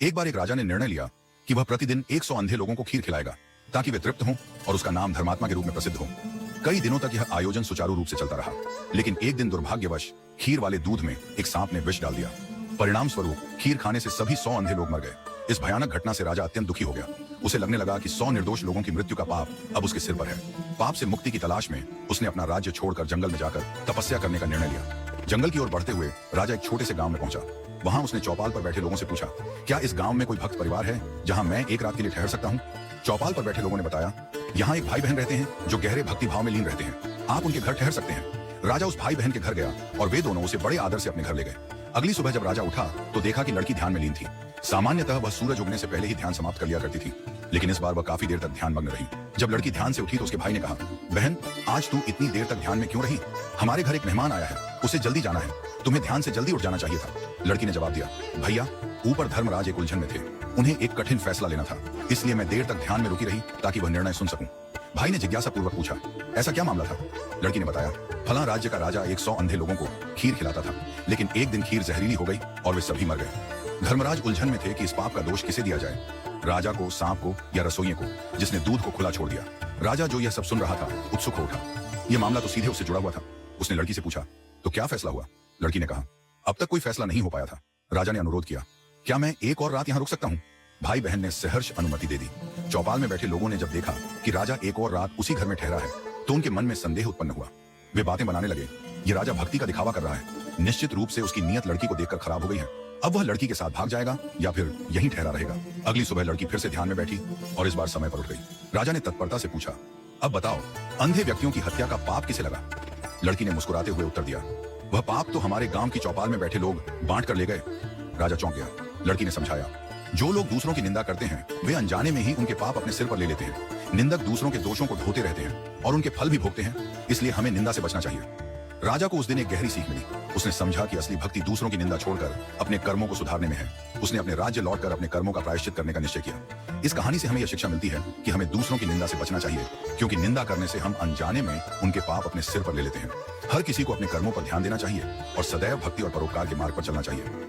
एक बार एक राजा ने निर्णय लिया कि वह प्रतिदिन 100 अंधे लोगों को खीर खिलाएगा ताकि वे तृप्त हों और उसका नाम धर्मात्मा के रूप में प्रसिद्ध हो। कई दिनों तक यह आयोजन सुचारू रूप से चलता रहा, लेकिन एक दिन दुर्भाग्यवश खीर वाले दूध में एक सांप ने विष डाल दिया। परिणाम स्वरूप खीर खाने से सभी 100 अंधे लोग मर गए। इस भयानक घटना से राजा अत्यंत दुखी हो गया। उसे लगने लगा कि 100 निर्दोष लोगों की मृत्यु का पाप अब उसके सिर पर है। पाप से मुक्ति की तलाश में उसने अपना राज्य छोड़कर जंगल में जाकर तपस्या करने का निर्णय लिया। जंगल की ओर बढ़ते हुए राजा एक छोटे से गांव में पहुंचा। वहां उसने चौपाल पर बैठे लोगों से पूछा, क्या इस गांव में कोई भक्त परिवार है जहां मैं एक रात के लिए ठहर सकता हूं? चौपाल पर बैठे लोगों ने बताया, यहाँ एक भाई बहन रहते हैं जो गहरे भक्ति भाव में लीन रहते हैं, आप उनके घर ठहर सकते हैं। राजा उस भाई बहन के घर गया और वे दोनों उसे बड़े आदर से अपने घर ले गए। अगली सुबह जब राजा उठा तो देखा कि लड़की ध्यान में लीन थी। सामान्यतः वह सूरज उगने से पहले ही ध्यान समाप्त कर लिया करती थी, लेकिन इस बार वह काफी देर तक ध्यान मग्न रही। जब लड़की ध्यान से उठी तो उसके भाई ने कहा, बहन आज तू इतनी देर तक ध्यान में क्यों रही? हमारे घर एक मेहमान आया है, उसे जल्दी जाना है, तुम्हें ध्यान से जल्दी उठ जाना चाहिए था। लड़की ने जवाब दिया, भैया ऊपर धर्मराज एक उलझन में थे, उन्हें एक कठिन फैसला लेना था, इसलिए मैं देर तक ध्यान में रुकी रही ताकि वह निर्णय सुन सकूं। भाई ने जिज्ञासा पूर्वक पूछा, ऐसा क्या मामला था? लड़की ने बताया, फला राज्य का राजा 100 अंधे लोगों को खीर खिलाता था, लेकिन एक दिन खीर जहरीली हो गई और वे सभी मर गए। धर्मराज उलझन में थे कि इस पाप का दोष किसे दिया जाए, राजा को, सांप को या रसोइये को जिसने दूध को खुला छोड़ दिया। राजा जो यह सब सुन रहा था उत्सुक हो उठा। यह मामला तो सीधे उससे जुड़ा हुआ था। उसने लड़की से पूछा, तो क्या फैसला हुआ? लड़की ने कहा, अब तक कोई फैसला नहीं हो पाया था। राजा ने अनुरोध किया, क्या मैं एक और रात यहाँ रुक सकता हूँ? भाई बहन ने सहर्ष अनुमति दे दी। चौपाल में बैठे लोगों ने जब देखा कि राजा एक और रात उसी घर में ठहरा है तो उनके मन में संदेह उत्पन्न हुआ। वे बातें बनाने लगे, ये राजा भक्ति का दिखावा कर रहा है, निश्चित रूप से उसकी नीयत लड़की को देखकर खराब हो गई है। अब वह लड़की के साथ भाग जाएगा या फिर यहीं ठहरा रहेगा। अगली सुबह लड़की फिर से ध्यान में बैठी और इस बार समय पर उठ गई। राजा ने तत्परता से पूछा, अब बताओ, अंधे व्यक्तियों की हत्या का पाप किसे लगा? लड़की ने मुस्कुराते हुए उत्तर दिया, वह पाप तो हमारे गांव की चौपाल में बैठे लोग बांट कर ले गए। राजा चौंक गया। लड़की ने समझाया, जो लोग दूसरों की निंदा करते हैं वे अनजाने में ही उनके पाप अपने सिर पर ले लेते हैं। निंदक दूसरों के दोषों को ढोते रहते हैं और उनके फल भी भोगते हैं, इसलिए हमें निंदा से बचना चाहिए। राजा को उस दिन एक गहरी सीख मिली। उसने समझा कि असली भक्ति दूसरों की निंदा छोड़कर अपने कर्मों को सुधारने में है। उसने अपने राज्य लौटकर अपने कर्मों का प्रायश्चित करने का निश्चय किया। इस कहानी से हमें यह शिक्षा मिलती है कि हमें दूसरों की निंदा से बचना चाहिए, क्योंकि निंदा करने से हम अनजाने में उनके पाप अपने सिर पर ले लेते हैं। हर किसी को अपने कर्मों पर ध्यान देना चाहिए और सदैव भक्ति और परोपकार के मार्ग पर चलना चाहिए।